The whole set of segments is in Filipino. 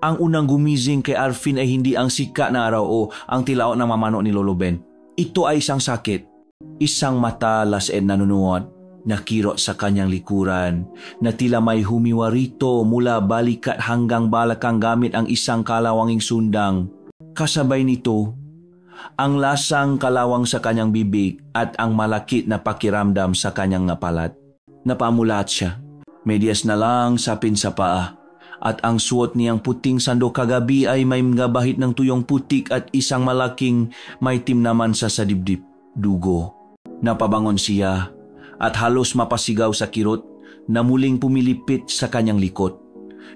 Ang unang gumising kay Arvin ay hindi ang sika na araw o ang tilao ng mamano ni Lolo Ben. Ito ay isang sakit. Isang mata lasen na nunuot, nakirot sa kanyang likuran, na tila may humiwa rito mula balikat hanggang balakang gamit ang isang kalawanging sundang. Kasabay nito, ang lasang kalawang sa kanyang bibig at ang malakit na pakiramdam sa kanyang ngapalat. Napamulat siya. Medyas na lang sapin sa paa. At ang suot niyang puting sando kagabi ay may ngabahit ng tuyong putik at isang malaking may timnaman sa dibdib, dugo. Napabangon siya at halos mapasigaw sa kirot na muling pumilipit sa kanyang likod.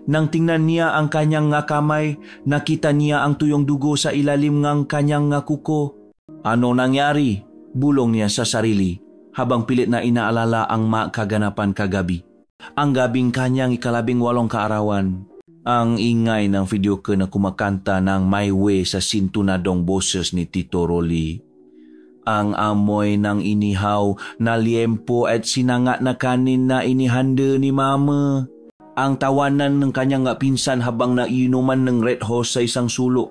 Nang tingnan niya ang kanyang nga kamay, nakita niya ang tuyong dugo sa ilalim ng kanyang nga kuko. Ano nangyari? Bulong niya sa sarili habang pilit na inaalala ang kaganapan kagabi. Ang gabing kanyang 18 kaarawan, ang ingay ng videoke na kumakanta ng My Way sa sintunadong boses ni Tito Rolly. Ang amoy ng inihaw na liempo at sinangat na kanin na inihanda ni Mama. Ang tawanan ng kanyang pinsan habang nainuman ng Red Horse sa isang sulok.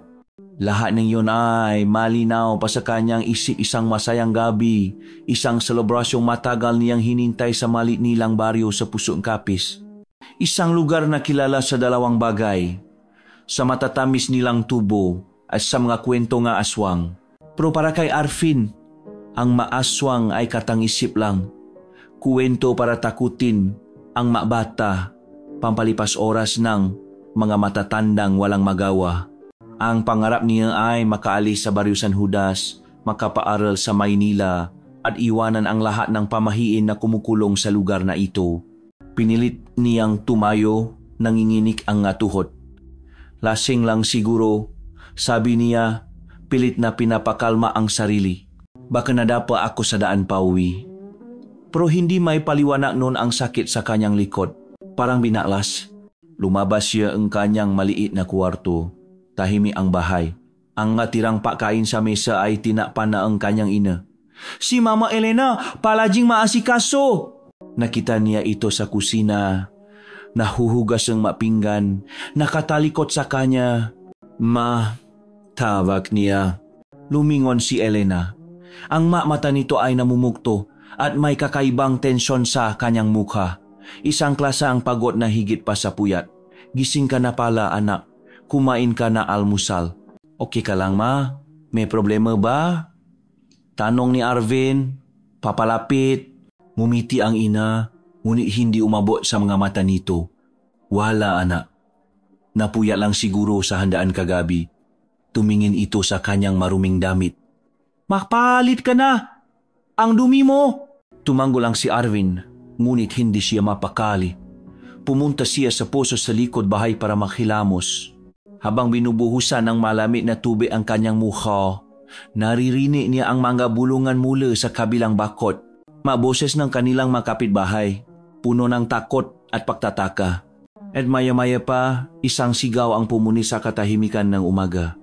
Lahat ng yun ay malinaw pa sa kanyang isip isang masayang gabi, isang selebrasyong matagal niyang hinintay sa maliit nilang baryo sa Pusong Kapis. Isang lugar na kilala sa dalawang bagay, sa matatamis nilang tubo at sa mga kwento nga aswang. Pero para kay Arvin, ang maaswang ay katang-isip lang. Kwento para takutin ang mabata, pampalipas oras ng mga matatandang walang magawa. Ang pangarap niya ay makaalis sa Baryo San Judas, makapaaral sa Maynila at iwanan ang lahat ng pamahiin na kumukulong sa lugar na ito. Pinilit niyang tumayo, nanginginik ang tuhod. Lasing lang siguro, sabi niya, pilit na pinapakalma ang sarili. Baka nadapa ako sa daan pauwi. Pero hindi may paliwanag noon ang sakit sa kanyang likod. Parang binaklas. Lumabas siya ang kanyang maliit na kwarto. Tahimi ang bahay. Ang natirang pagkain sa mesa ay tinakpan na ang kanyang ina. Si Mama Elena, palaging maasikaso! Nakita niya ito sa kusina. Nahuhugas ang mapinggan. Nakatalikot sa kanya. Ma, tawag niya. Lumingon si Elena. Ang mata nito ay namumugto at may kakaibang tensyon sa kanyang mukha. Isang klasang pagod na higit pa sa puyat. Gising ka na pala, anak. Kumain ka na almusal. Okay ka lang, ma? May problema ba? Tanong ni Arvin. Papalapit. Ngumiti ang ina, ngunit hindi umabot sa mga mata nito. Wala, anak. Napuya lang siguro sa handaan kagabi. Tumingin ito sa kanyang maruming damit. Makpalit ka na! Ang dumi mo! Tumanggol lang si Arvin, ngunit hindi siya mapakali. Pumunta siya sa poso sa likod bahay para makhilamos. Habang binubuhusan ng malamig na tubig ang kanyang mukha, naririnig niya ang mga bulungan mula sa kabilang bakod. Maboses ng kanilang mga kapitbahay, puno ng takot at pagtataka. At maya-maya pa, isang sigaw ang pumuni sa katahimikan ng umaga.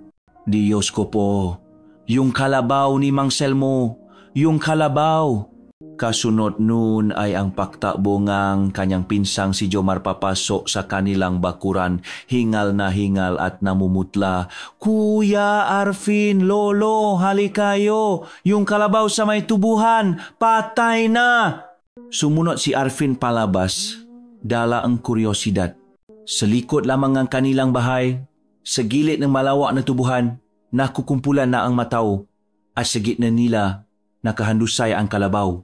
Diyos ko po, yung kalabaw ni Mang Selmo, yung kalabaw! Kasunod nun ay ang pagtakbo ngang kanyang pinsang si Jomar papasok sa kanilang bakuran, hingal na hingal at namumutla. Kuya Arvin, Lolo, halikayo! Yung kalabaw sa may tubuhan, patay na! Sumunod si Arvin palabas, dala ang kuryosidad. Sa likod lamang ng kanilang bahay, sa gilid ng malawak na tubuhan, nakukumpulan na ang mataw at sa gitna nila nakahandusay ang kalabaw.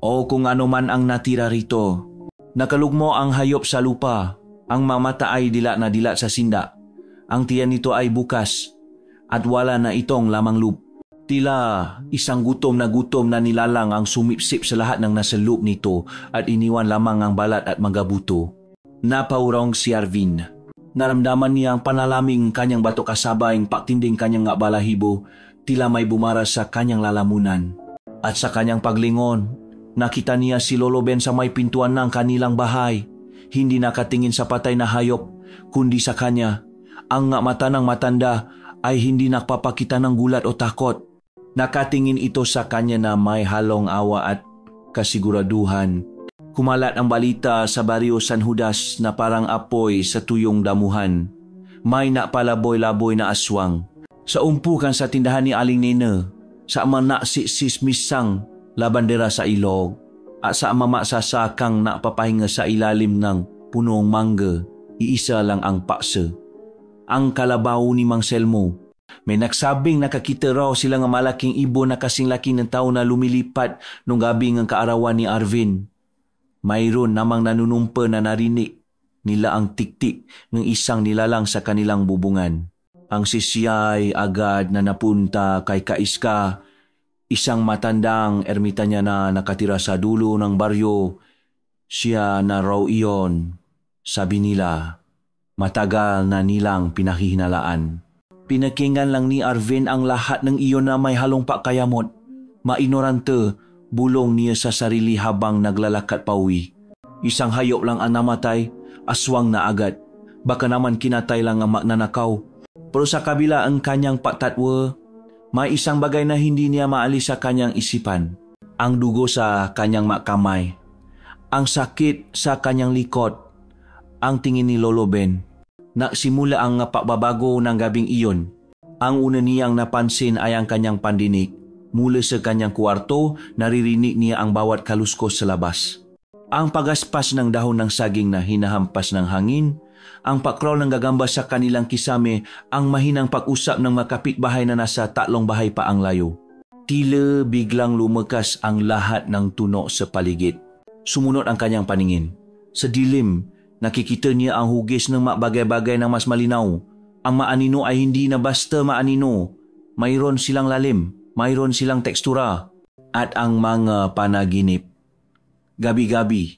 O kung ano man ang natira rito. Nakalugmo ang hayop sa lupa. Ang mamata ay dila na dila sa sinda. Ang tiyan nito ay bukas at wala na itong lamang loop. Tila isang gutom na nilalang ang sumipsip sa lahat ng nasa loob nito at iniwan lamang ang balat at mga buto. Napaurong si Arvin. Naramdaman niya ang panalaming kanyang bato kasabay ang paktinding kanyang nga balahibo, tila may bumara sa kanyang lalamunan. At sa kanyang paglingon, nakita niya si Lolo Ben sa may pintuan ng kanilang bahay. Hindi nakatingin sa patay na hayop, kundi sa kanya. Ang nga mata ng matanda ay hindi nakpapakita ng gulat o takot. Nakatingin ito sa kanya na may halong awa at kasiguraduhan. Kumalat ang balita sa Baryo San Judas na parang apoy sa tuyong damuhan. May napalaboy-laboy na aswang. Sa umpukan sa tindahan ni Aling Nina, sa manaksisismisang labandera sa ilog, at sa mamasasakang napapahinga sa ilalim ng punong mangga, iisa lang ang paksa. Ang kalabaw ni Mang Selmo. May nagsabing nakakita raw sila nga malaking ibon na kasing laki ng tao na lumilipat nung gabi ng kaarawan ni Arvin. Mayroon namang nanunumpa na narinig nila ang tiktik ng isang nilalang sa kanilang bubungan. Ang sisiyay agad na napunta kay Kaiska, isang matandang ermitanya na nakatira sa dulo ng baryo. Siya na raw iyon, sabi nila. Matagal na nilang pinahihinalaan. Pinakingan lang ni Arvin ang lahat ng iyon na may halong pakayamot. Mainorante, bulong niya sa sarili habang naglalakat pauwi. Isang hayop lang ang namatay, aswang na agad. Baka naman kinatay lang ang magnanakaw. Pero sa kabila ang kanyang patatwa, may isang bagay na hindi niya maalis sa kanyang isipan. Ang dugo sa kanyang makamay. Ang sakit sa kanyang likod. Ang tingin ni Lolo Ben. Nagsimula ang pagbabago ng gabing iyon. Ang una niyang napansin ay ang kanyang pandinig. Mula sa kanyang kwarto, naririnig niya ang bawat kaluskos sa labas. Ang pagaspas ng dahon ng saging na hinahampas ng hangin, ang pakraw ng gagamba sa kanilang kisame, ang mahinang pag-usap ng makapitbahay na nasa 3 bahay pa ang layo. Tila biglang lumakas ang lahat ng tuno sa paligid. Sumunod ang kanyang paningin. Sa dilim, nakikita niya ang hugis ng bagay-bagay na mas malinaw. Ang maanino ay hindi na basta maanino. Mayroon silang lalim, mayroon silang tekstura, at ang mga panaginip. Gabi-gabi,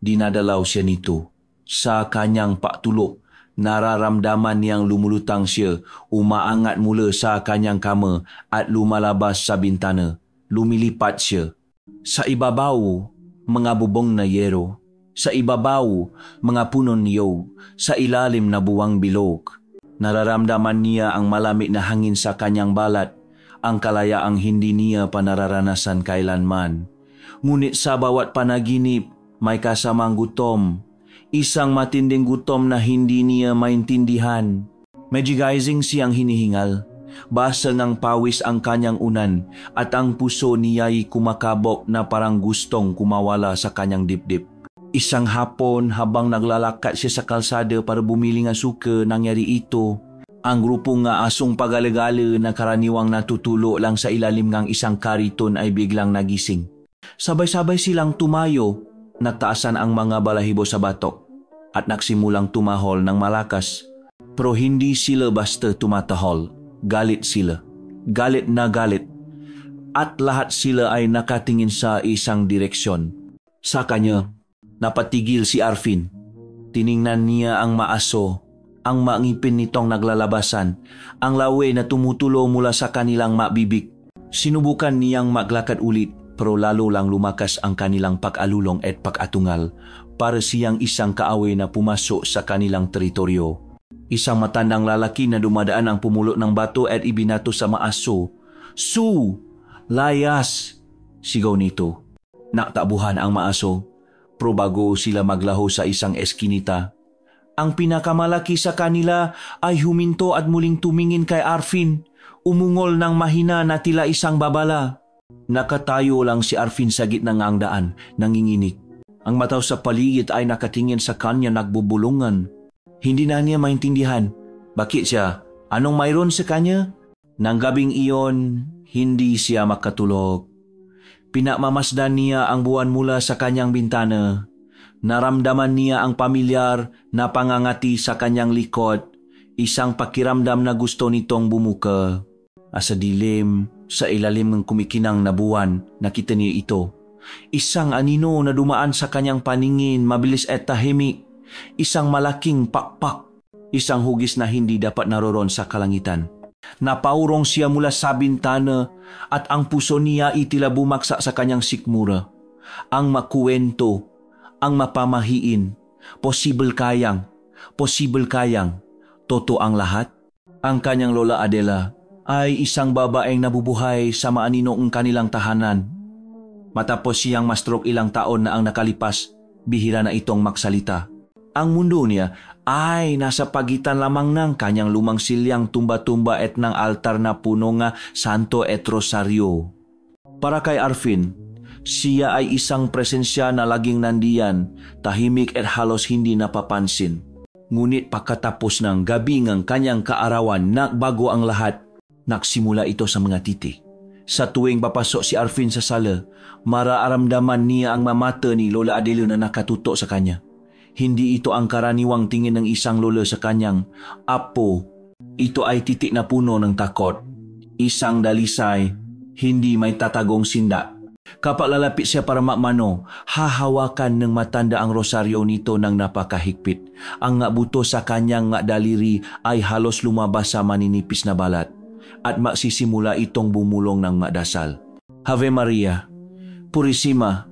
dinadalaw siya nito. Sa kanyang patulog, nararamdaman niyang lumulutang siya, umaangat mula sa kanyang kama at lumalabas sa bintana. Lumilipat siya. Sa ibabaw, mga bubong na yero. Sa ibabaw, mga punon niyog. Sa ilalim na buwang bilog. Nararamdaman niya ang malamig na hangin sa kanyang balat, ang kalayaang hindi niya pa nararanasan kailanman. Ngunit sa bawat panaginip, may kasamang gutom. Isang matinding gutom na hindi niya maintindihan. Medjigizing siyang hinihingal. Basal ng pawis ang kanyang unan at ang puso niya'y kumakabok na parang gustong kumawala sa kanyang dibdib. Isang hapon habang naglalakat siya sa kalsada para bumili ng suka, nangyari ito. Ang grupo nga asong pagaligala na karaniwang natutulo lang sa ilalim ng isang kariton ay biglang nagising. Sabay-sabay silang tumayo, nagtaasan ang mga balahibo sa batok at nagsimulang tumahol ng malakas. Pero hindi sila basta tumatahol, galit sila. Galit na galit. At lahat sila ay nakatingin sa isang direksyon. Sa kanya, napatigil si Arvin. Tiningnan niya ang maaso, ang mangipin nitong naglalabasan, ang lawe na tumutulo mula sa kanilang mabibig. Sinubukan niyang maglakad ulit, pero lalo lang lumakas ang kanilang pag-alulong at pag-atungal para siyang isang kaaway na pumasok sa kanilang teritoryo. Isang matandang lalaki na dumadaan ang pumulot ng bato at ibinato sa maaso. "Su! Layas!" sigaw nito. Naktabuhan ang maaso. Pero bago sila maglaho sa isang eskinita, ang pinakamalaki sa kanila ay huminto at muling tumingin kay Arvin, umungol ng mahina na tila isang babala. Nakatayo lang si Arvin sa gitna ng daan, nanginginig. Ang mataw sa paligid ay nakatingin sa kanya nagbubulungan. Hindi na niya maintindihan. Bakit siya? Anong mayroon sa kanya? Nang gabing iyon, hindi siya makatulog. Pinamamasdan niya ang buwan mula sa kanyang bintana. Naramdaman niya ang pamilyar na pangangati sa kanyang likod, isang pakiramdam na gusto nitong bumuka. Sa dilim, sa ilalim ng kumikinang na buwan, nakita niya ito. Isang anino na dumaan sa kanyang paningin, mabilis at tahimik. Isang malaking pakpak. Isang hugis na hindi dapat naroon sa kalangitan. Napaurong siya mula sa bintana at ang puso niya itila bumaksak sa kanyang sikmura. Ang makuwento, ang mapamahiin, posible kayang, totoo ang lahat. Ang kanyang lola Adela ay isang babaeng nabubuhay sa maaninong kanilang tahanan. Matapos siyang ma-stroke ilang taon na ang nakalipas, bihira na itong magsalita. Ang mundo niya ay nasa pagitan lamang ng kanyang lumang silyang tumba-tumba at ng altar na puno nga santo et rosaryo. Para kay Arvin, siya ay isang presensya na laging nandiyan, tahimik at halos hindi napapansin. Ngunit pagkatapos ng gabi ng kanyang kaarawan, nagbago ang lahat. Nagsimula ito sa mga titik. Sa tuwing papasok si Arvin sa sala, maraaramdaman niya ang mamata ni Lola Adelio na nakatutok sa kanya. Hindi ito ang karaniwang tingin ng isang lola sa kanyang apo. Ito ay titik na puno ng takot. Isang dalisay, hindi may tatagong sinda. Kapag lalapit siya para makmano, hahawakan ng matanda ang rosaryo nito ng napakahigpit. Ang nga buto sa kanyang nga daliri ay halos lumabas sa maninipis na balat. At magsisimula itong bumulong ng madasal. Ave Maria, Purissima,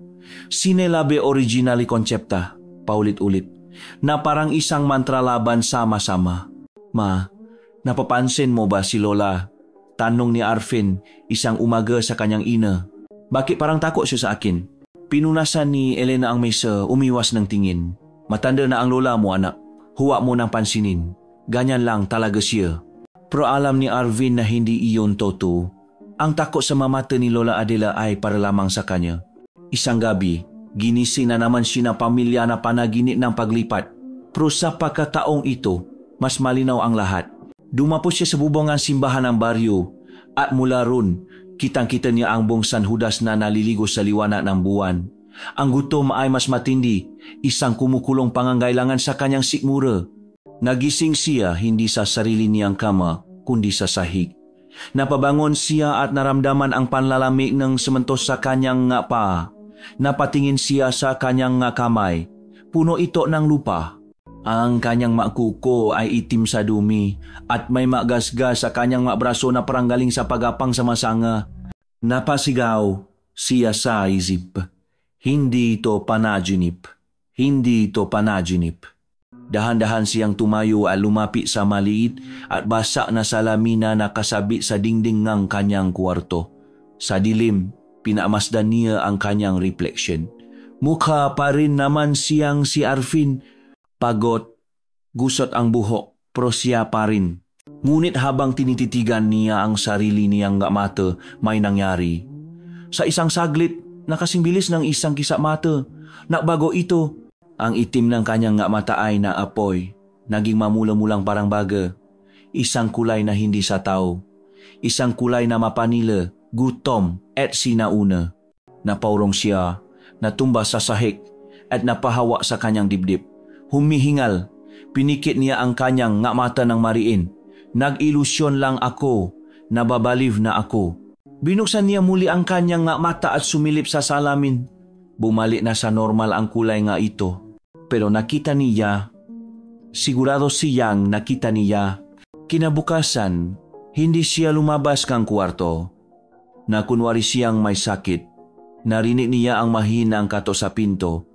sine labe originali concepta, paulit-ulit, na parang isang mantra laban sama-sama. Ma, napapansin mo ba si Lola? Tanong ni Arvin isang umaga sa kanyang ina. Bakit parang takot siya sa akin? Pinunasan ni Elena ang mesa, umiwas ng tingin. Matanda na ang lola mo, anak. Huwag mo nang pansinin. Ganyan lang talaga siya. Pero alam ni Arvin na hindi iyon totoo. Ang takot sa mamata ni Lola Adela ay para lamang sa kanya. Isang gabi, ginising na naman siya ng pamilya na panaginip ng paglipat. Pero sa pagkataong ito, mas malinaw ang lahat. Dumapos siya sa bubongang simbahan ng baryo at mula ron, kitang-kita niya ang buong San Judas na naliligo sa liwanag ng buwan. Ang gutom ay mas matindi, isang kumukulong pangangailangan sa kanyang sikmura. Nagising siya hindi sa sarili niyang kama, kundi sa sahig. Napabangon siya at naramdaman ang panlalamig ng semento sa kanyang nga paa. Napatingin siya sa kanyang nga kamay. Puno ito ng lupa. Ang kanyang makuko ay itim sa dumi at may magasgas sa kanyang braso na parang galing sa pagapang sa masanga. Napasigaw siya sa isip. Hindi ito panaginip. Hindi ito panaginip. Dahan-dahan siyang tumayo at lumapit sa maliit at basa na salamina na kasabit sa dingding ng kanyang kwarto. Sa dilim, pinamasdan niya ang kanyang reflection. Mukha pa rin naman siyang si Arvin. Pagod, gusot ang buhok, pero siya pa rin. Ngunit habang tinititigan niya ang sarili niyang mata, may nangyari. Sa isang saglit, nakasing bilis ng isang kisap mata. Nagbago ito. Ang itim ng kanyang mata ay naapoy, naging mamula-mulang parang baga. Isang kulay na hindi sa tao. Isang kulay na mapanila, gutom at sinauna. Napaurong siya, natumba sa sahig at napahawa sa kanyang dibdib. Humihingal, pinikit niya ang kanyang mata ng mariin. Nag-ilusyon lang ako, nababaliw na ako. Binuksan niya muli ang kanyang mata at sumilip sa salamin. Bumalik na sa normal ang kulay nga ito. Pero nakita niya, sigurado siyang nakita niya. Kinabukasan, hindi siya lumabas kang kwarto. Nakunwari siyang may sakit. Narinig niya ang mahinang kato sa pinto.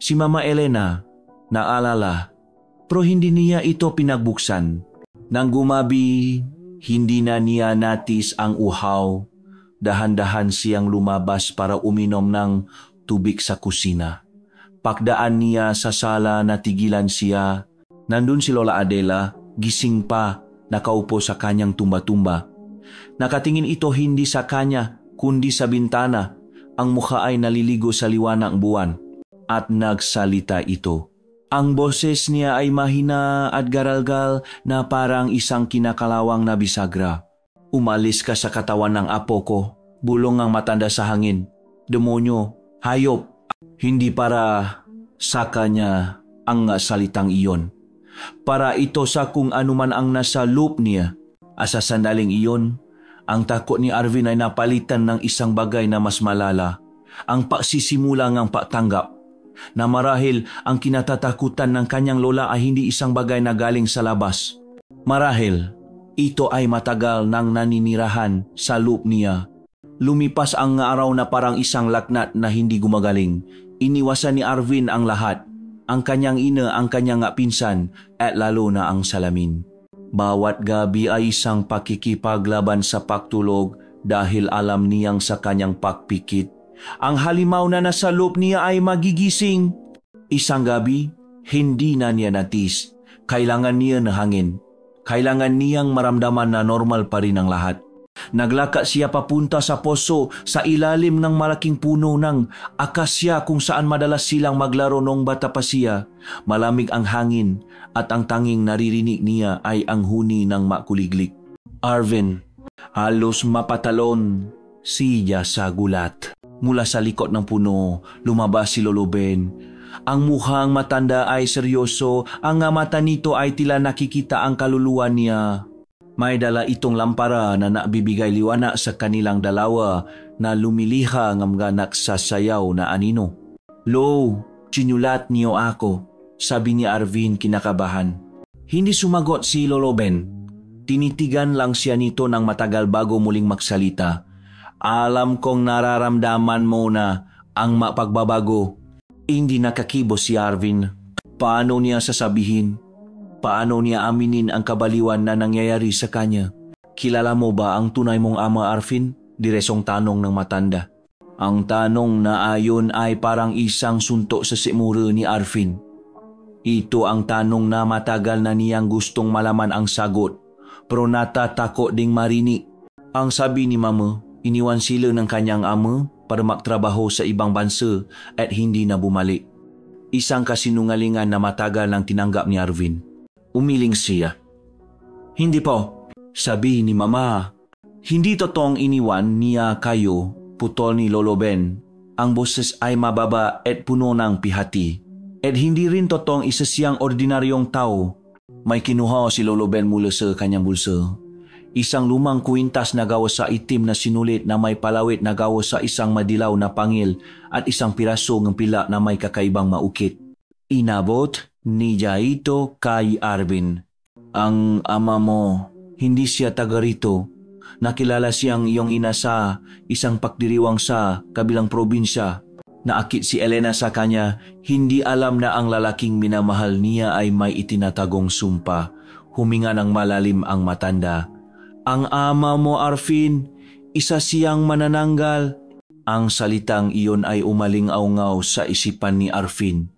Si Mama Elena, naalala, pero hindi niya ito pinagbuksan. Nang gumabi, hindi na niya natis ang uhaw. Dahan-dahan siyang lumabas para uminom ng tubig sa kusina. Pagdaan niya sa sala, natigilan siya. Nandun si Lola Adela, gising pa, nakaupo sa kanyang tumba-tumba. Nakatingin ito hindi sa kanya, kundi sa bintana. Ang mukha ay naliligo sa liwanag buwan. At nagsalita ito. Ang boses niya ay mahina at garalgal na parang isang kinakalawang na bisagra. Umalis ka sa katawan ng apo ko. Bulong ang matanda sa hangin. Demonyo, hayop. Hindi para sa kanya ang salitang iyon. Para ito sa kung anuman ang nasa loob niya. Asa sandaling iyon, ang takot ni Arvin ay napalitan ng isang bagay na mas malala. Ang pagsisimula ng pagtanggap. Na marahil ang kinatatakutan ng kanyang lola ay hindi isang bagay na galing sa labas. Marahil, ito ay matagal nang naninirahan sa loob niya. Lumipas ang araw na parang isang laknat na hindi gumagaling. Iniwasan ni Arvin ang lahat. Ang kanyang ina, ang kanyang pinsan, at lalo na ang salamin. Bawat gabi ay isang pakikipaglaban sa pagtulog dahil alam niyang sa kanyang pagpikit. Ang halimaw na nasa loob niya ay magigising. Isang gabi, hindi na niya natis. Kailangan niya na hangin. Kailangan niyang maramdaman na normal pa rin ang lahat. Naglakad siya papunta sa poso sa ilalim ng malaking puno ng akasya kung saan madalas silang maglaro nung bata pa siya. Malamig ang hangin at ang tanging naririnig niya ay ang huni ng makuliglig. Arvin, halos mapatalon siya sa gulat. Mula sa likod ng puno, lumabas si Lolo Ben. Ang mukhang matanda ay seryoso, ang mata nito ay tila nakikita ang kaluluwa niya. May dala itong lampara na nagbibigay liwanag sa kanilang dalawa na lumiliha ng mga nagsasayaw na anino. Lo, sinulat niyo ako, sabi ni Arvin kinakabahan. Hindi sumagot si Lolo Ben. Tinitigan lang siya nito ng matagal bago muling magsalita. Alam kong nararamdaman mo na ang mapagbabago. Hindi nakakibo si Arvin. Paano niya sasabihin? Paano niya aminin ang kabaliwan na nangyayari sa kanya? Kilala mo ba ang tunay mong ama, Arvin? Diresong tanong ng matanda. Ang tanong na ayon ay parang isang suntok sa simuro ni Arvin. Ito ang tanong na matagal na niyang gustong malaman ang sagot, pero natatakot ding marinig. Ang sabi ni Mama, iniwan sila ng kanyang ama para magtrabaho sa ibang bansa at hindi na bumalik. Isang kasinungalingan na matagal nang tinanggap ni Arvin. Umiling siya. Hindi po, sabi ni Mama. Hindi totoong iniwan niya kayo, putol ni Lolo Ben. Ang boses ay mababa at puno ng pihati. At hindi rin totoong isa siyang ordinaryong tao. May kinuha si Lolo Ben mula sa kanyang bulsa. Isang lumang kwintas na gawa sa itim na sinulit na may palawit na gawa sa isang madilaw na pangil at isang piraso ng pila na may kakaibang maukit. Inabot niya ito kay Arvin. Ang ama mo, hindi siya taga rito. Nakilala siyang iyong ina sa isang pakdiriwang sa kabilang probinsya. Naakit si Elena sa kanya, hindi alam na ang lalaking minamahal niya ay may itinatagong sumpa. Huminga ng malalim ang matanda. Ang ama mo, Arvin, isa siyang manananggal. Ang salitang iyon ay umaling-aungaw sa isipan ni Arvin.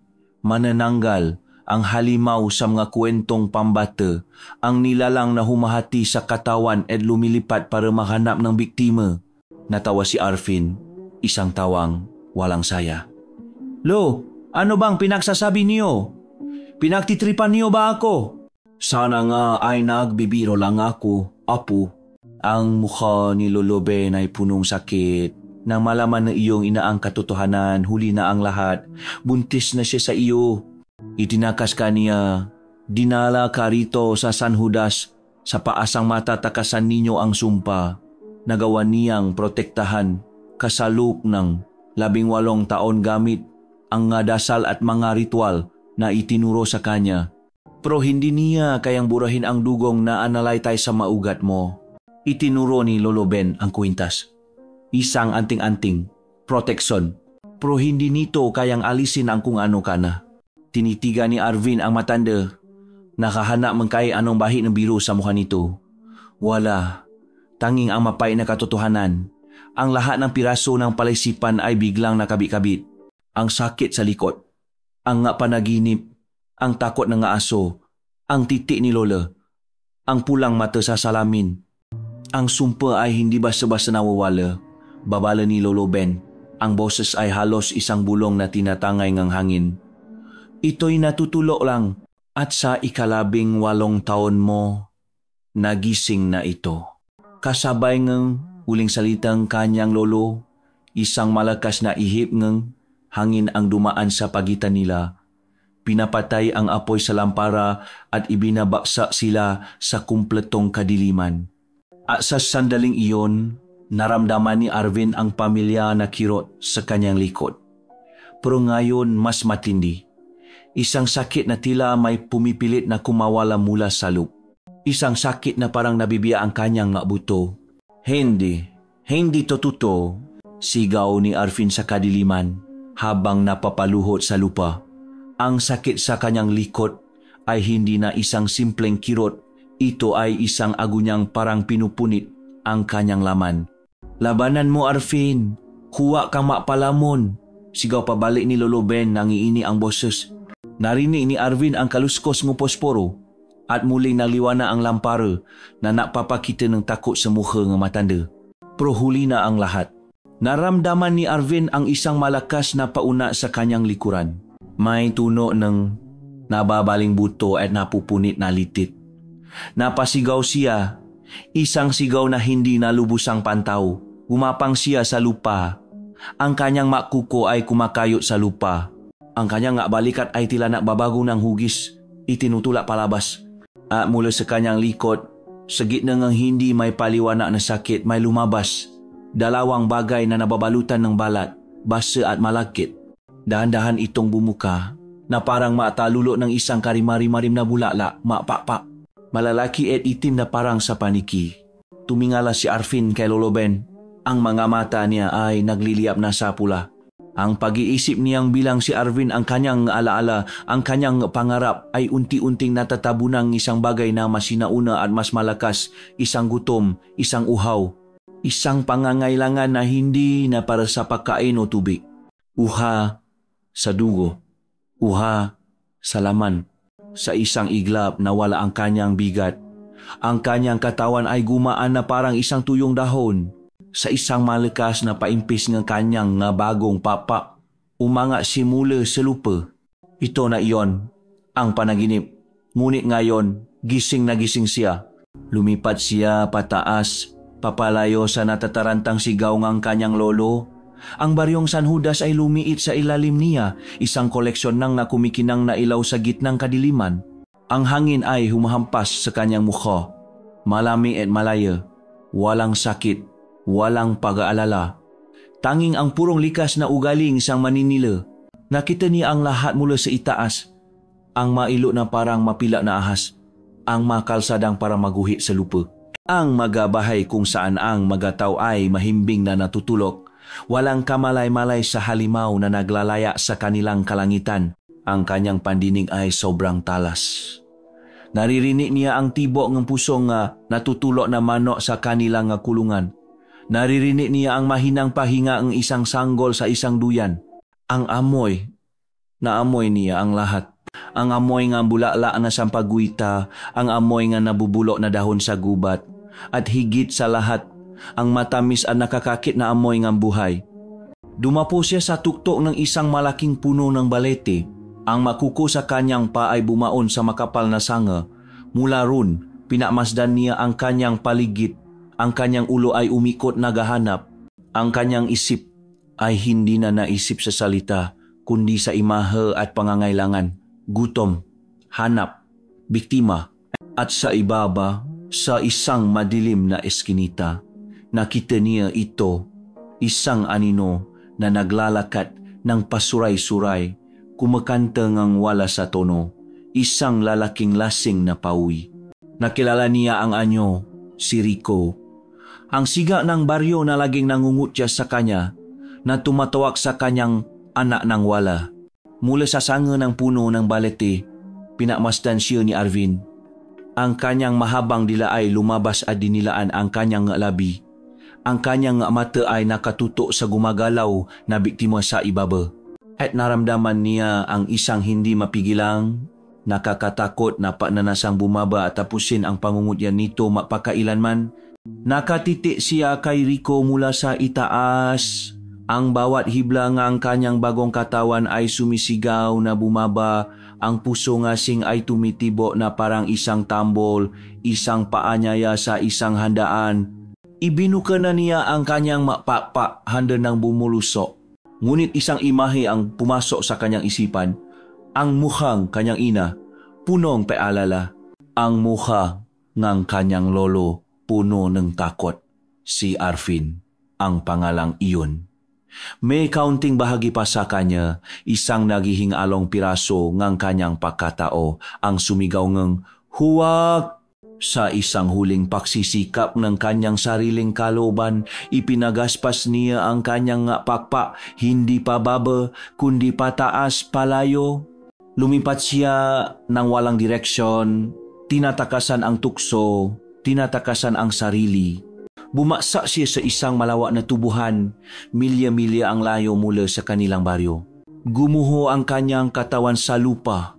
Manananggal, ang halimaw sa mga kwentong pambata, ang nilalang na humahati sa katawan at lumilipat para mahanap ng biktima. Natawa si Arvin, isang tawang walang saya. Lo, ano bang pinagsasabi niyo? Pinagtitripan niyo ba ako? Sana nga ay nagbibiro lang ako, Apo. Ang mukha ni Lolo Ben ay punong sakit. Nang malaman na iyong ina ang katotohanan, huli na ang lahat. Buntis na siya sa iyo. Itinakas ka niya. Dinala ka rito sa San Judas sa paasang matatakasan ninyo ang sumpa. Nagawa niyang protektahan kasaluk ng 18 taon gamit ang dasal at mga ritual na itinuro sa kanya. Pero hindi niya kayang burahin ang dugong na analaytay sa maugat mo. Itinuro ni Lolo Ben ang kwintas. Isang anting-anting, proteksyon. Pero hindi nito kayang alisin ang kung ano ka na. Tinitiga ni Arvin ang matanda. Nakahanap man kay anong bahi ng biro sa mukha nito. Wala. Tanging ang mapay na katotohanan. Ang lahat ng piraso ng palisipan ay biglang nakabit-kabit. Ang sakit sa likod. Ang panaginip. Ang takot ng aso. Ang titi ni Lola. Ang pulang mata sa salamin. Ang sumpa ay hindi basta-basta nawawala. Babala ni Lolo Ben. Ang boses ay halos isang bulong na tinatangay ng hangin. Ito'y natutulo lang at sa 18 taon mo, nagising na ito. Kasabay ng uling salitang kanyang lolo, isang malakas na ihip ng hangin ang dumaan sa pagitan nila. Pinapatay ang apoy sa lampara at ibinabaksa sila sa kumpletong kadiliman. At sa sandaling iyon, naramdaman ni Arvin ang pamilya na kirot sa kanyang likod. Pero ngayon mas matindi. Isang sakit na tila may pumipilit na kumawala mula sa loob. Isang sakit na parang nabibiya ang kanyang mga buto. Hindi to totoo, sigaw ni Arvin sa kadiliman habang napapaluhot sa lupa. Ang sakit sa kanyang likod ay hindi na isang simpleng kirot. Ito ay isang agunyang parang pinupunit ang kanyang laman. Labanan mo, Arvin. Huwa kang mapalamon. Sigaw pabalik ni Lolo Ben, nangiini ang boses. Narinig ni Arvin ang kaluskos ng posporo. at muling naliwana ang lampara na napapakita ng takot sa mukha ng matanda. Pero huli na ang lahat. Naramdaman ni Arvin ang isang malakas na pauna sa kanyang likuran. May tuno ng nababaling buto at napupunit na litit. Napasigaw siya, isang sigaw na hindi nalubusang pantaw. Gumapang siya sa lupa. Ang kanyang makuko ay kumakayot sa lupa. Ang kanyang balikat ay tila nagbabago ng hugis, itinutulak palabas. At mula sa kanyang likod, sa gitna ng hindi may paliwanag na sakit, may lumabas. Dalawang bagay na nababalutan ng balat, basa at malakit. Dahan-dahan itong bumuka na parang matalulo ng isang karimari-marim na bulala, mapakpak. Malalaki at itim na parang sa paniki. Tumingala si Arvin kay Lolo Ben. Ang mga mata niya ay nagliliyap na sa pula. Ang pag-iisip niyang bilang si Arvin ang kanyang alaala, ang kanyang pangarap ay unti-unting natatabunan ng isang bagay na mas sinauna at mas malakas, isang gutom, isang uhaw, isang pangangailangan na hindi na para sa pagkain o tubig. Uha sa dugo, uha sa laman, sa isang iglap na wala ang kanyang bigat. Ang kanyang katawan ay gumaan na parang isang tuyong dahon. Sa isang malakas na paimpis ng kanyang bagong papa, umanga simula sa lupa. Ito na iyon, ang panaginip. Ngunit ngayon, gising na gising siya. Lumipat siya pataas, papalayo sa natatarantang sigaw ng kanyang lolo. Ang baryong San Judas ay lumiit sa ilalim niya, isang koleksyon ng nakumikinang na ilaw sa gitnang kadiliman. Ang hangin ay humahampas sa kanyang mukha, malamig at malaya, walang sakit. Walang pag-aalala. Tanging ang purong likas na ugaling sang maninila. Nakita niya ang lahat mula sa itaas. Ang mailo na parang mapila na ahas. Ang makalsadang para maguhit sa lupa. Ang magabahay kung saan ang magataw ay mahimbing na natutulok. Walang kamalay-malay sa halimaw na naglalaya sa kanilang kalangitan. Ang kanyang pandinig ay sobrang talas. Naririnig niya ang tibok ng pusong natutulok na manok sa kanilang kulungan. Naririnig niya ang mahinang pahinga ng isang sanggol sa isang duyan. Ang amoy, naamoy niya ang lahat. Ang amoy nga bulala na sampagwita, ang amoy nga nabubulok na dahon sa gubat, at higit sa lahat, ang matamis at nakakakit na amoy ng buhay. Dumapo siya sa tuktok ng isang malaking puno ng balete. Ang makuko sa kanyang pa ay bumaon sa makapal na sanga. Mula ron, pinamasdan niya ang kanyang paligid. Ang kanyang ulo ay umikot na gahanap. Ang kanyang isip ay hindi na naisip sa salita, kundi sa imahe at pangangailangan, gutom, hanap, biktima. At sa ibaba, sa isang madilim na eskinita, nakita niya ito, isang anino na naglalakad ng pasuray-suray, kumakanta ngang wala sa tono, isang lalaking lasing na pauwi. Nakilala niya ang anyo, si Rico. Ang siga ng baryo na laging nangungutya sa kanya, na tumatawag sa kanyang anak ng wala. Mula sa sanga ng puno ng balete, pinamasdan siya ni Arvin. Ang kanyang mahabang dila ay lumabas at dinilaan ang kanyang labi. Ang kanyang mata ay nakatutok sa gumagalaw na biktima sa ibaba. At naramdaman niya ang isang hindi mapigilang, nakakatakot na pagnanasang bumaba at tapusin ang pangungutyan nito mapakailanman. Nakatitik siya kay Rico mula sa itaas. Ang bawat hibla ng ang kanyang bagong katawan ay sumisigaw na bumaba. Ang puso ngasing ay tumitibo na parang isang tambol, isang paanyaya sa isang handaan. Ibinuka na niya ang kanyang mapakpak handa ng bumulusok. Ngunit isang imahe ang pumasok sa kanyang isipan. Ang mukhang kanyang ina, punong paalala. Ang mukha ng kanyang lolo, puno ng takot. Si Arvin, ang pangalang iyon. May kaunting bahagi pa sa kanya, isang naghihingalong piraso ng kanyang pagkatao, ang sumigaw ng huwag. Sa isang huling pagsisikap ng kanyang sariling kaloban, ipinagaspas niya ang kanyang pakpak, hindi pa baba, kundi pataas palayo. Lumipat siya ng walang direksyon, tinatakasan ang tukso, tinatakasan ang sarili. Bumaksak siya sa isang malawak na tubuhan, milya-milya ang layo mula sa kanilang baryo. Gumuho ang kanyang katawan sa lupa.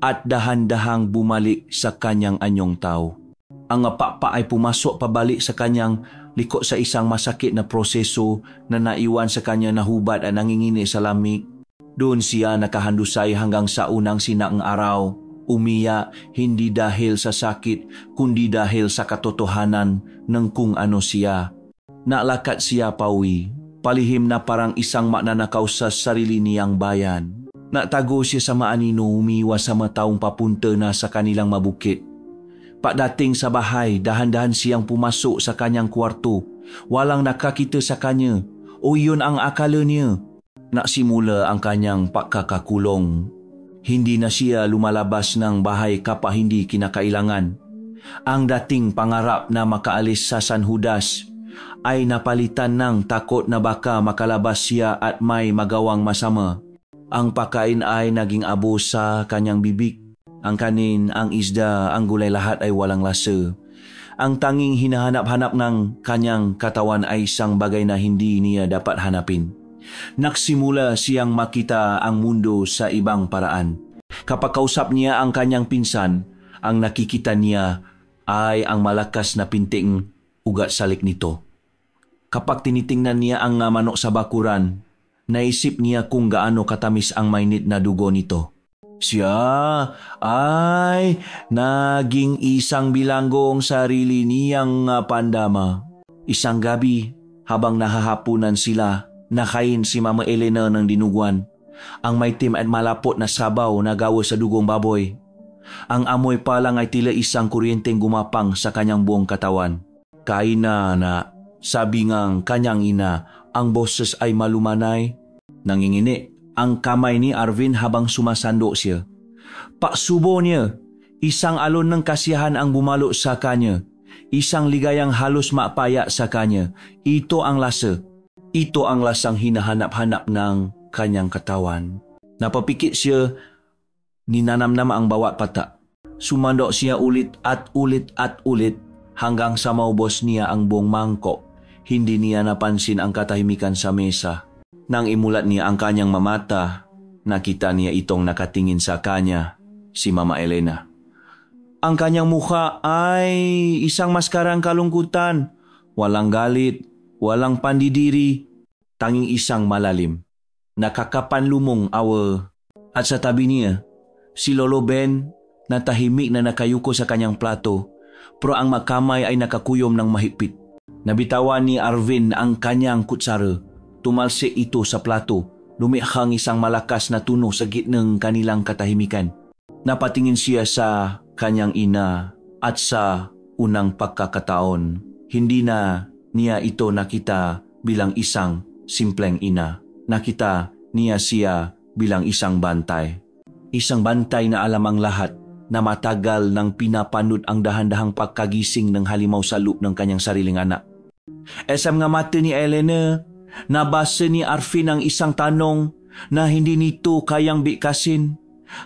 at dahan-dahang bumalik sa kanyang anyong tao. Ang papa ay pumasok pabalik sa kanyang liko sa isang masakit na proseso na naiwan sa kanya na hubad at nangingini sa lamig. Doon siya nakahandusay hanggang sa unang sinaang araw. Umiyak hindi dahil sa sakit kundi dahil sa katotohanan ng kung ano siya. Nalakat siya pawi, palihim na parang isang mananakaw sa sarili niyang bayan. Natago siya sa maanino, umiwas sa mataong papunta na sa kanilang mabukit. Pagdating sa bahay, dahan-dahan siyang pumasok sa kanyang kwarto. Walang nakakita sa kanya o iyon ang akala niya. Naksimula ang kanyang pagkakakulong. Hindi na siya lumalabas ng bahay kapag hindi kinakailangan. Ang dating pangarap na makaalis sa San Judas ay napalitan ng takot na baka makalabas siya at may magawang masama. Ang pagkain ay naging abo sa kanyang bibig. Ang kanin, ang isda, ang gulay lahat ay walang lasa. Ang tanging hinahanap-hanap ng kanyang katawan ay isang bagay na hindi niya dapat hanapin. Nagsimula siyang makita ang mundo sa ibang paraan. Kapag kausap niya ang kanyang pinsan, ang nakikita niya ay ang malakas na pinting ugat salik nito. Kapag tinitingnan niya ang manok sa bakuran, naisip niya kung gaano katamis ang mainit na dugo nito. Siya ay naging isang bilanggong sarili niyang pandama. Isang gabi, habang nahahapunan sila, nakain si Mama Elena ng dinuguan. Ang maitim at malapot na sabaw na gawa sa dugong baboy. Ang amoy pa lang ay tila isang kuryenteng gumapang sa kanyang buong katawan. Kain na, sabi ngang kanyang ina, ang boses ay malumanay. Nangingini ang kamay ni Arvin habang sumasando siya. Paksubo niya, isang alon ng kasiyahan ang bumalo sa kanya. Isang ligayang halos mapaya sa kanya. Ito ang lasa. Ito ang lasang hinahanap-hanap ng kanyang katawan. Napapikit siya, ninanamnam ang bawat pata. Sumandok siya ulit at ulit at ulit hanggang sa maubos niya ang buong mangkok. Hindi niya napansin ang katahimikan sa mesa. Nang imulat niya ang kanyang mamata, nakita niya itong nakatingin sa kanya, si Mama Elena. Ang kanyang mukha ay isang maskarang kalungkutan. Walang galit, walang pandidiri, tanging isang malalim. Nakakapanlumong awa. At sa tabi niya, si Lolo Ben na tahimik na nakayuko sa kanyang plato, pero ang makamay ay nakakuyom ng mahigpit. Nabitawan ni Arvin ang kanyang kutsara. Tumalsik ito sa plato. Lumihang isang malakas na tunog sa gitnang kanilang katahimikan. Napatingin siya sa kanyang ina at sa unang pagkakataon, hindi na niya ito nakita bilang isang simpleng ina. Nakita niya siya bilang isang bantay. Isang bantay na alam ang lahat na matagal nang pinapanood ang dahan-dahang pagkagising ng halimaw sa loob ng kanyang sariling anak. Esam nga mata ni Elena, nabasa ni Arvin ang isang tanong na hindi nito kayang bikasin.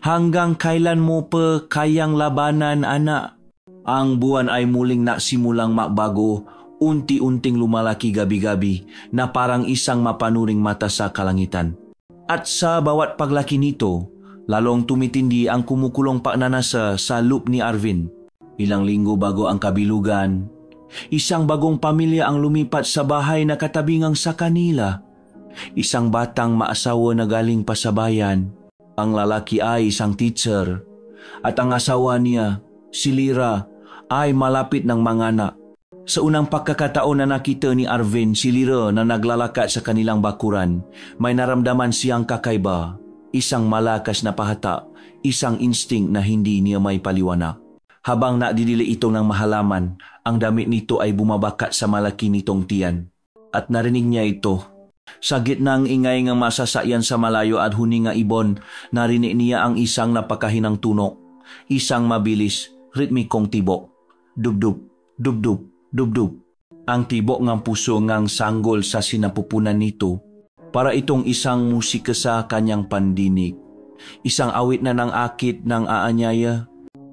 Hanggang kailan mo pa kayang labanan, anak? Ang buwan ay muling nasimulang makbago, unti-unting lumalaki gabi-gabi na parang isang mapanuring mata sa kalangitan. At sa bawat paglaki nito, lalong tumitindi ang kumukulong pagnanasa sa loob ni Arvin. Ilang linggo bago ang kabilugan, isang bagong pamilya ang lumipat sa bahay na katabingang sa kanila. Isang batang maasawa na galing pa sa bayan. Ang lalaki ay isang teacher at ang asawa niya, si Lira, ay malapit ng manganak. Sa unang pagkakataon na nakita ni Arvin si Lira na naglalakad sa kanilang bakuran, may naramdaman siyang kakaiba, isang malakas na pahata, isang instinct na hindi niya may paliwanag. Habang nadidili ito ng mahalaman, ang damit nito ay bumabakat sa malaki nitong tiyan. At narinig niya ito. Sa gitnang ingay ng masasayan sa malayo at huninga ibon, narinig niya ang isang napakahinang tunog, isang mabilis, ritmikong tibok. Dubdub, dubdub, dubdub. Ang tibok ng puso ngang sanggol sa sinapupunan nito, para itong isang musika sa kanyang pandinig. Isang awit na ng akit ng aanyaya.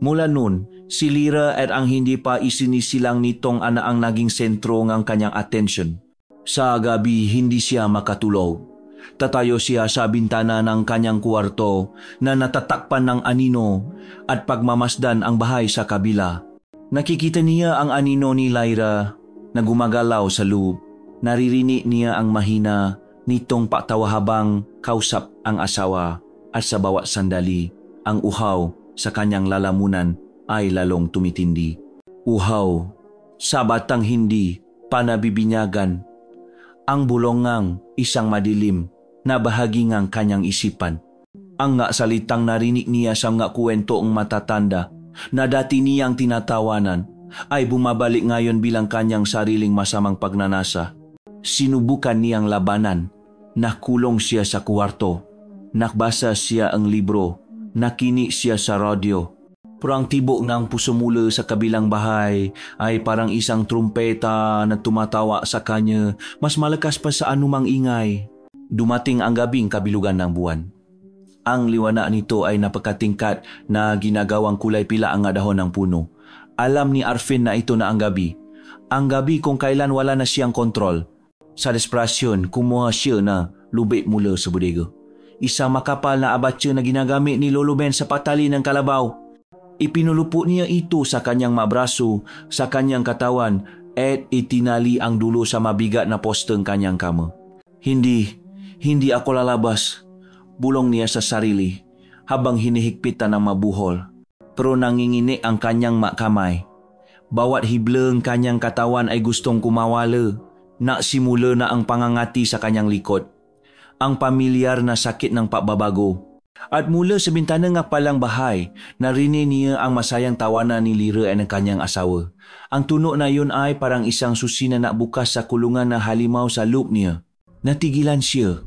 Mula nun, si Lira at ang hindi pa isinisilang nitong ana ang naging sentro ng kanyang atensyon. Sa gabi, hindi siya makatulog. Tatayo siya sa bintana ng kanyang kwarto na natatakpan ng anino at pagmamasdan ang bahay sa kabila. Nakikita niya ang anino ni Lyra na gumagalaw sa loob. Naririnig niya ang mahina nitong patawa habang kausap ang asawa at sa bawat sandali, ang uhaw sa kanyang lalamunan ay lalong tumitindi. Uhaw sa batang hindi panabibinyagan, ang bulongang isang madilim na bahagi ng kanyang isipan. Ang nga salitang narinig niya sa nga kwento ang matatanda na dati niyang tinatawanan ay bumabalik ngayon bilang kanyang sariling masamang pagnanasa. Sinubukan niyang labanan, nakulong siya sa kwarto, nakbasa siya ang libro, nakinig siya sa radyo. Pero ang tibok ng puso mula sa kabilang bahay ay parang isang trumpeta na tumatawa sa kanya, mas malakas pa sa anumang ingay. Dumating ang gabing kabilugan ng buwan. Ang liwanag nito ay napakatingkat na ginagawang kulay pila ang dahon ng puno. Alam ni Arfin na ito na ang gabi. Ang gabi kung kailan wala na siyang kontrol. Sa desperasyon, kumuha siya na lubid mula sa bodega. Isang makapal na abatsa na ginagamit ni Lolo Ben sa patali ng kalabaw. Ipinulupo niya ito sa kanyang mabraso, sa kanyang katawan, at itinali ang dulo sa mabigat na posteng kanyang kama. Hindi ako lalabas, bulong niya sa sarili habang hinihigpitan ng mabuhol. Pero nangingini ang kanyang kamay. Bawat hibleng kanyang katawan ay gustong kumawala. Naksimula na ang pangangati sa kanyang likod. Ang pamilyar na sakit ng pagbabago. At mula sa bintana nga palang bahay, narinig niya ang masayang tawanan ni Lyra at ng kanyang asawa. Ang tunog na yun ay parang isang susi na nabukas sa kulungan na halimaw sa loob niya. Natigilan siya.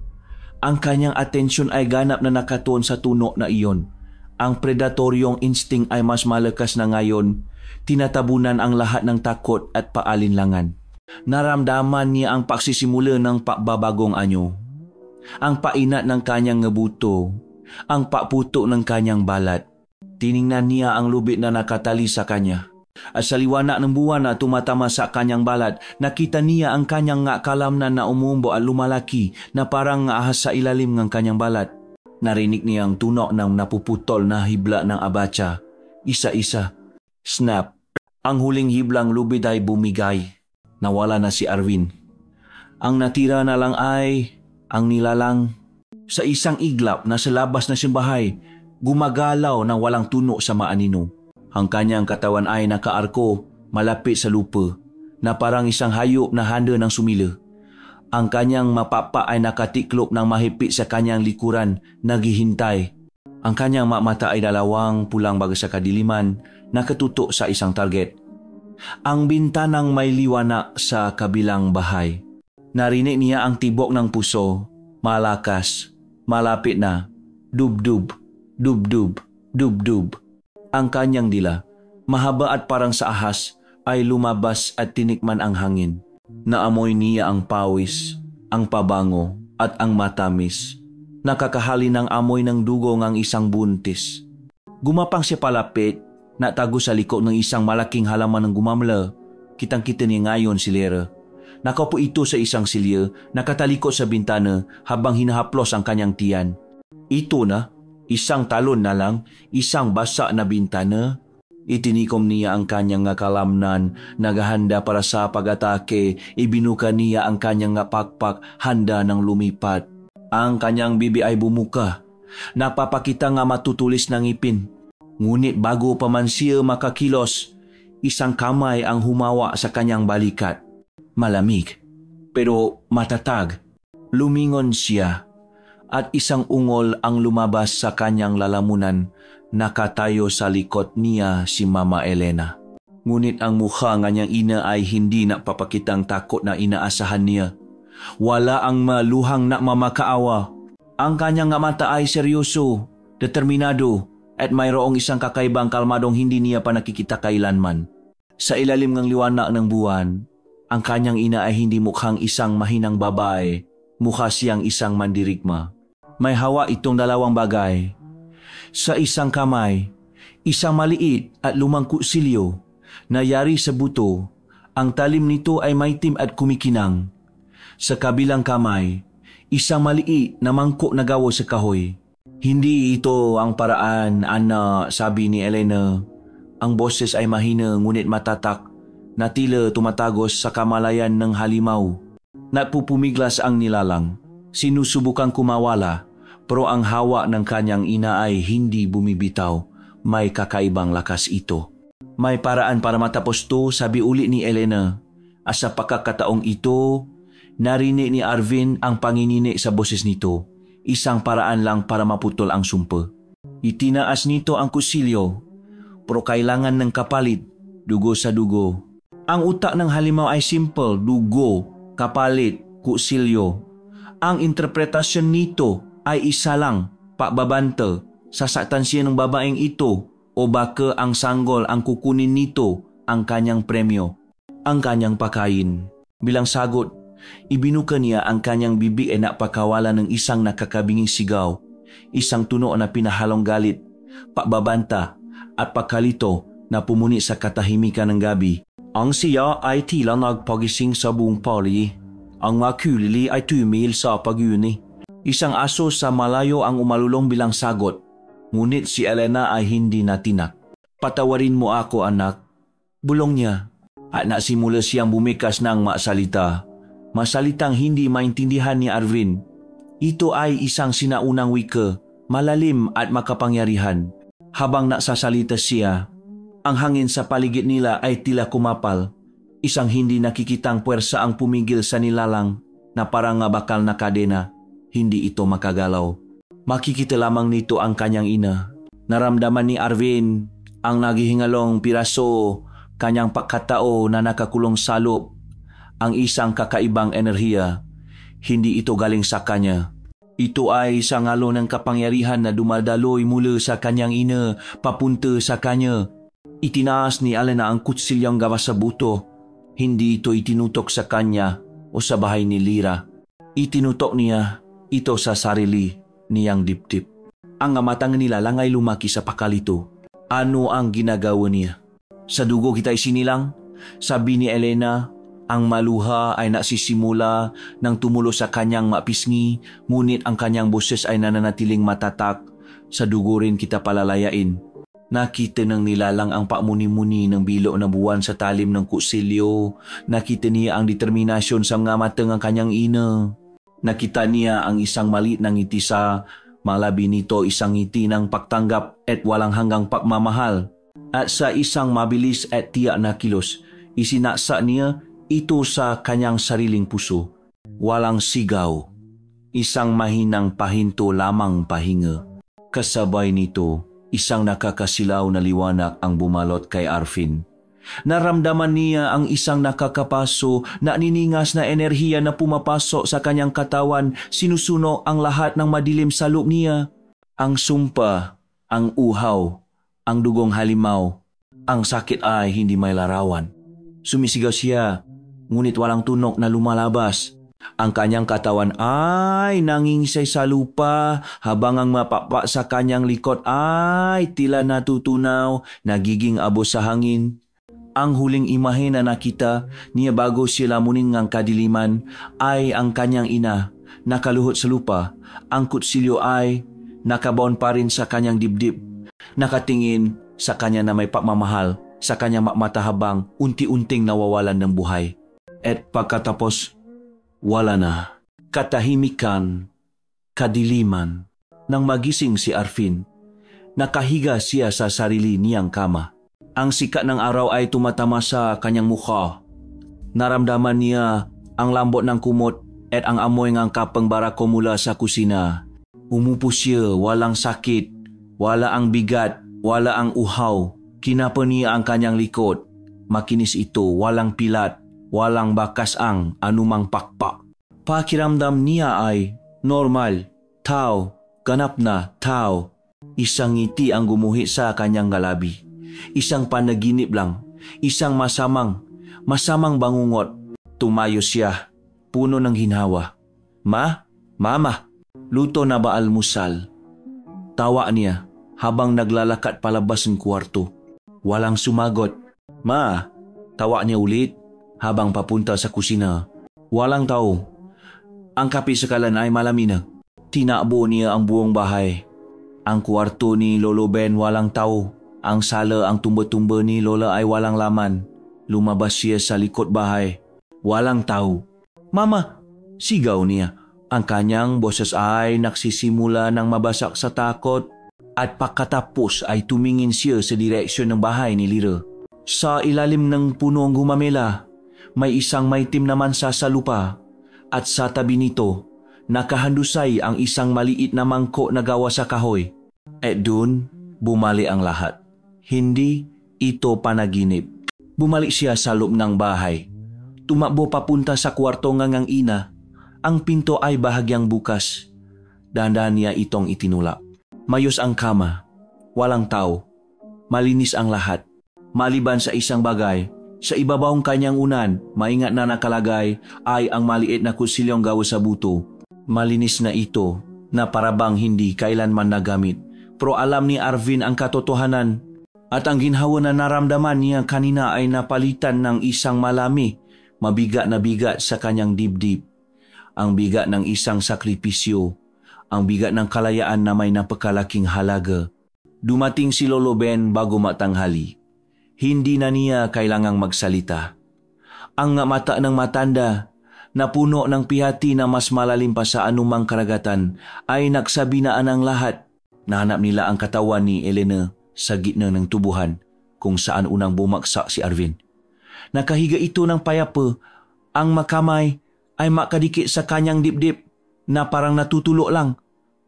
Ang kanyang atensyon ay ganap na nakatuon sa tunog na iyon. Ang predatoryong instinct ay mas malakas na ngayon. Tinatabunan ang lahat ng takot at paalinlangan. Naramdaman niya ang pagsisimula ng pagbabagong anyo. Ang painat ng kanyang ngabuto, ang paputo ng kanyang balat. Tiningnan niya ang lubid na nakatali sa kanya. At sa liwanag ng buwan na tumatama sa kanyang balat, nakita niya ang kanyang nga kalamnan na umumbo at lumalaki na parang ahas sa ilalim ng kanyang balat. Narinig niya ang tunog ng napuputol na hibla ng abatsa. Isa-isa. Snap. Ang huling hiblang lubid ay bumigay. Nawala na si Arvin. Ang natira na lang ay ang nilalang. Sa isang iglap na sa labas na simbahay, gumagalaw ng walang tuno sa maanino. Ang kanyang katawan ay nakaarko malapit sa lupa na parang isang hayop na handa ng sumila. Ang kanyang mapapa ay nakatiklop ng mahigpit sa kanyang likuran, naghihintay. Ang kanyang mata ay dalawang pulang baga sa kadiliman, nakatutok sa isang target. Ang bintanang may liwanag sa kabilang bahay. Narinig niya ang tibok ng puso, malakas, malapit na, dub-dub, dub-dub, dub-dub. Ang kanyang dila, mahaba at parang sa ahas, ay lumabas at tinikman ang hangin. Naamoy niya ang pawis, ang pabango at ang matamis. Nakakahali ng amoy ng dugo ng isang buntis. Gumapang siya palapit, natago sa liko ng isang malaking halaman ng gumamla. Kitang-kita niya ngayon si Lyra. Nakaupo ito sa isang silya, nakataliko sa bintana habang hinahaplos ang kanyang tiyan. Ito na, isang talon na lang, isang basa na bintana. Itinikom niya ang kanyang kalamnan, naghahanda para sa pag-atake. Ibinuka niya ang kanyang pakpak, handa ng lumipat. Ang kanyang bibi ay bumuka. Napapakita nga matutulis ng ngipin. Ngunit bago pa man siya makakilos, isang kamay ang humawa sa kanyang balikat. Malamig, pero matatag. Lumingon siya at isang ungol ang lumabas sa kanyang lalamunan. Nakatayo sa likod niya si Mama Elena. Ngunit ang mukha nga niyang ina ay hindi napapakitang takot na inaasahan niya. Wala ang maluhang na mamakaawa. Ang kanyang mata ay seryoso, determinado, at mayroong isang kakaibang kalmadong hindi niya pa nakikita kailanman. Sa ilalim ng liwanag ng buwan, ang kanyang ina ay hindi mukhang isang mahinang babae, mukha siyang isang mandirigma. May hawa itong dalawang bagay. Sa isang kamay, isang maliit at lumang kutsilyo na yari sa buto. Ang talim nito ay maitim at kumikinang. Sa kabilang kamay, Isang maliit na mangkok na gawa sa kahoy. Hindi ito ang paraan, Ana, sabi ni Elena. Ang boses ay mahina ngunit matatak na tila tumatagos sa kamalayan ng halimaw. Napupumiglas ang nilalang. Sinusubukang kumawala, pero ang hawa ng kanyang ina ay hindi bumibitaw. May kakaibang lakas ito. May paraan para matapos to, sabi uli ni Elena. At sa pagkakataong ito, narinig ni Arvin ang panginini sa boses nito. Isang paraan lang para maputol ang sumpa. Itinaas nito ang kusilyo, pero kailangan ng kapalit, dugo sa dugo. Ang utak ng halimaw ay simple, dugo, kapalit, kusilyo. Ang interpretasyon nito ay isa lang, pakbabanta, sasaktan siya ng babaeng ito o baka ang sanggol ang kukunin nito ang kanyang premyo, ang kanyang pakain. Bilang sagot, ibinuka niya ang kanyang bibig ay napakawala ng isang nakakabinging sigaw, isang tuno na pinahalong galit, pakbabanta at pagkalito na pumuni sa katahimikan ng gabi. Ang siya ay tila nagpagising sa buong pali. Ang makulili ay tumil sa pag-uni. Isang aso sa malayo ang umalulong bilang sagot, ngunit si Elena ay hindi natinak. Patawarin mo ako, anak. Bulong niya. At nasimula siyang bumikas ng masalita. Masalitang hindi maintindihan ni Arvin. Ito ay isang sinaunang wika, malalim at makapangyarihan. Habang nasasalita siya, ang hangin sa paligid nila ay tila kumapal. Isang hindi nakikitang puwersa ang pumigil sa nilalang na parang bakal na kadena. Hindi ito makagalaw. Makikita lamang nito ang kanyang ina. Naramdaman ni Arvin ang naghihingalong piraso, kanyang pagkatao na nakakulong sa loob. Ang isang kakaibang enerhiya. Hindi ito galing sa kanya. Ito ay isang halo ng kapangyarihan na dumadaloy mula sa kanyang ina papunta sa kanya. Itinaas ni Elena ang kutsilyang gawa sa buto. Hindi ito itinutok sa kanya o sa bahay ni Lyra. Itinutok niya ito sa sarili niyang dibdib. Ang matang nilalang ay lumaki sa pakalito. Ano ang ginagawa niya? Sa dugo kita isinilang, sabi ni Elena. Ang maluha ay nasisimula nang tumulo sa kanyang mapisngi, ngunit ang kanyang boses ay nananatiling matatak. Sa dugo rin kita palalayain. Nakita ng nilalang ang pamuni-muni ng bilo na buwan sa talim ng kusilyo. Nakita niya ang determinasyon sa mga mata ng kanyang ina. Nakita niya ang isang maliit na ngiti sa malabi nito, isang ngiti ng pagtanggap at walang hanggang pagmamahal. At sa isang mabilis at tiyak na kilos, isinaksa niya ito sa kanyang sariling puso. Walang sigaw. Isang mahinang pahinto lamang pahinga. Kasabay nito, isang nakakasilaw na liwanag ang bumalot kay Arvin. Naramdaman niya ang isang nakakapaso na niningas na enerhiya na pumapasok sa kanyang katawan, sinusuno ang lahat ng madilim sa loob niya. Ang sumpa, ang uhaw, ang dugong halimaw, ang sakit ay hindi may larawan. Sumisigaw siya, ngunit walang tunog na lumalabas. Ang kanyang katawan ay nangingisay sa lupa habang ang mapapa sa kanyang likod ay tila natutunaw, nagiging abo sa hangin. Ang huling imahe na nakita niya bago siya lamunin ng kadiliman ay ang kanyang ina, nakaluhod sa lupa. Ang kutsilyo ay nakabaon pa rin sa kanyang dibdib, nakatingin sa kanya na may pagmamahal, sa kanyang mata habang unti-unting nawawalan ng buhay. At pagkatapos, wala na. Katahimikan, kadiliman. Nang magising si Arvin, nakahiga siya sa sarili niyang kama. Ang sikat ng araw ay tumatama sa kanyang mukha. Naramdaman niya ang lambot ng kumot at ang amoy ng kapang barako mula sa kusina. Umupo siya, walang sakit, wala ang bigat, wala ang uhaw. Kinapa niya ang kanyang likod. Makinis ito, walang pilat, walang bakas ang anumang pakpak. Pakiramdam niya ay normal, tao, ganap na tao. Isang ngiti ang gumuhi sa kanyang galabi. Isang panaginip lang, isang masamang bangungot. Tumayo siya, puno ng ginhawa. Mama, luto na ba almusal? Tawa niya habang naglalakad palabas ng kwarto. Walang sumagot. Ma, tawa niya ulit habang papunta sa kusina. Walang tao. Ang kapisakalan ay malamina. Tinakbo niya ang buong bahay. Ang kwarto ni Lolo Ben walang tao. Ang sala, ang tumba-tumba ni Lola ay walang laman. Lumabas siya sa likod bahay. Walang tao. Mama! Sigaw niya. Ang kanyang boses ay nagsisimula ng mabasak sa takot at pagkatapos ay tumingin siya sa direksyon ng bahay ni Lira. Sa ilalim ng punong gumamela, may isang maitim na mansa sa lupa at sa tabi nito, nakahandusay ang isang maliit na mangkok na gawa sa kahoy. At doon, bumalik ang lahat. Hindi ito panaginip. Bumalik siya sa loob ng bahay. Tumakbo papunta sa kwarto ngang ina. Ang pinto ay bahagyang bukas. Dahan-dahan niya itong itinulak. Mayos ang kama. Walang tao. Malinis ang lahat. Maliban sa isang bagay, sa ibabawang kanyang unan, maingat na nakalagay ay ang maliit na kutsilyong gawa sa buto. Malinis na ito na parabang hindi kailanman nagamit. Pero alam ni Arvin ang katotohanan at ang ginhawa na naramdaman niya kanina ay napalitan ng isang malami, mabigat na bigat sa kanyang dibdib. Ang bigat ng isang sakripisyo, ang bigat ng kalayaan na may napakalaking halaga. Dumating si Lolo Ben bago matanghali. Hindi na niya kailangang magsalita. Ang mata ng matanda na puno ng pihati na mas malalim pa sa anumang karagatan ay nagsabi na ang lahat. Nahanap nila ang katawan ni Elena sa gitna ng tubuhan kung saan unang bumaksak si Arvin. Nakahiga ito ng payapa. Ang makamay ay makadikit sa kanyang dibdib na parang natutulo lang.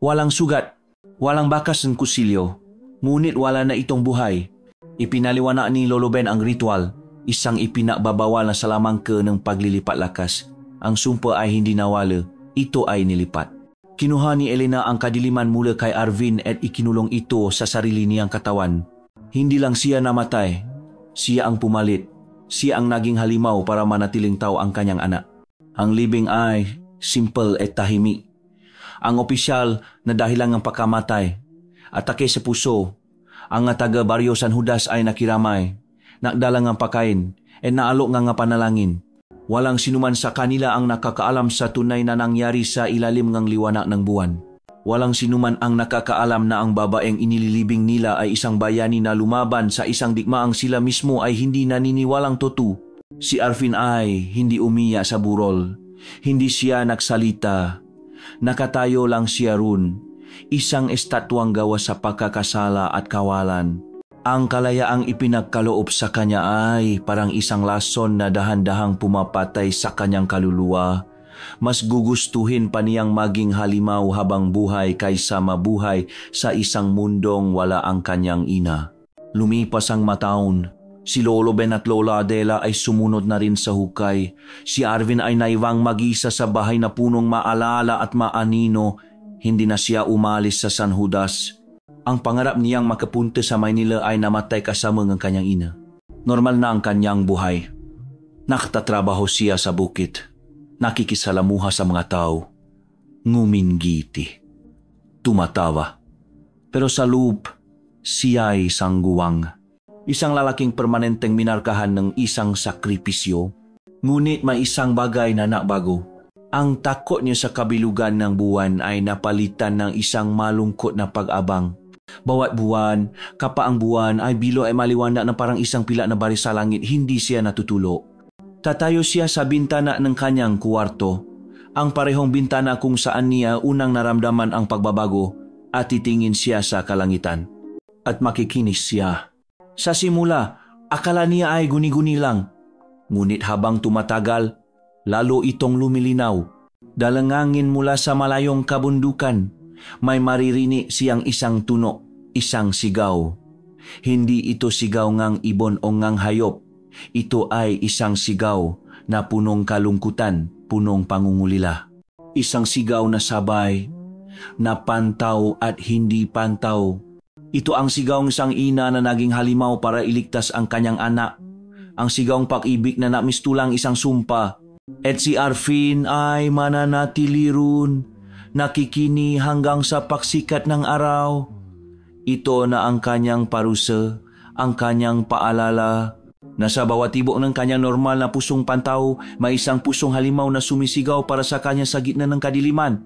Walang sugat, walang bakas ng kusilyo, ngunit wala na itong buhay. Ipinaliwanag ni Lolo Ben ang ritual, isang ipinagbabawal na salamangka ng paglilipat lakas. Ang sumpa ay hindi nawala, ito ay nilipat. Kinuha ni Elena ang kadiliman mula kay Arvin at ikinulong ito sa sarili niyang katawan. Hindi lang siya namatay, siya ang pumalit. Siya ang naging halimaw para manatiling tao ang kanyang anak. Ang libing ay simple at tahimik. Ang opisyal na dahilan ng pagkamatay, atake sa puso. Ang taga Baryo San Judas ay nakiramay, nakdala ng pakain, at naalok nga panalangin. Walang sinuman sa kanila ang nakakaalam sa tunay na nangyari sa ilalim ng liwanag ng buwan. Walang sinuman ang nakakaalam na ang babaeng inililibing nila ay isang bayani na lumaban sa isang digmaang sila mismo ay hindi naniniwalang totoo. Si Arvin ay hindi umiyak sa burol. Hindi siya nagsalita. Nakatayo lang siya roon. Isang estatwang gawa sa pagkakasala at kawalan. Ang kalayaang ipinagkaloob sa kanya ay parang isang lason na dahan-dahang pumapatay sa kanyang kaluluwa. Mas gugustuhin pa niyang maging halimaw habang buhay kaysa mabuhay sa isang mundong wala ang kanyang ina. Lumipas ang mataon. Si Lolo Ben at Lola Adela ay sumunod na rin sa hukay. Si Arvin ay naiwang mag-isa sa bahay na punong maalala at maanino. Hindi na siya umalis sa San Judas. Ang pangarap niyang makapunta sa Maynila ay namatay kasama ng kanyang ina. Normal na ang kanyang buhay. Nakatatrabaho siya sa bukid. Nakikisalamuha sa mga tao. Ngumingiti. Tumatawa. Pero sa loob, siya ay sangguwang. Isang lalaking permanenteng minarkahan ng isang sakripisyo. Ngunit may isang bagay na nabago. Ang takot niya sa kabilugan ng buwan ay napalitan ng isang malungkot na pag-abang. Bawat buwan, kapa ang buwan ay bilo ay maliwanag na parang isang pila na baris sa langit, hindi siya natutulo. Tatayo siya sa bintana ng kanyang kuwarto. Ang parehong bintana kung saan niya unang naramdaman ang pagbabago at titingin siya sa kalangitan. At makikinis siya. Sa simula, akala niya ay guni-guni lang. Ngunit habang tumatagal, lalo itong lumilinaw. Dalangangin mula sa malayong kabundukan. May maririnig siyang isang tunog, isang sigaw. Hindi ito sigaw ngang ibon o ngang hayop. Ito ay isang sigaw na punong kalungkutan, punong pangungulila. Isang sigaw na sabay, na pantaw at hindi pantaw. Ito ang sigaw ng isang ina na naging halimaw para iligtas ang kanyang anak. Ang sigawang pag-ibig na namistulang isang sumpa. At si Arvin ay mananatili roon, nakikini hanggang sa pagsikat ng araw. Ito na ang kanyang parusa, ang kanyang paalala. Nasa bawat tibok ng kanyang normal na pusong pantaw, may isang pusong halimaw na sumisigaw para sa kanya sa gitna ng kadiliman.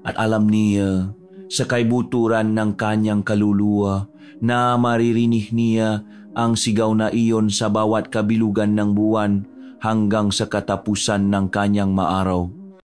At alam niya, sa kaibuturan ng kanyang kaluluwa, na maririnig niya ang sigaw na iyon sa bawat kabilugan ng buwan hanggang sa katapusan ng kanyang maaraw.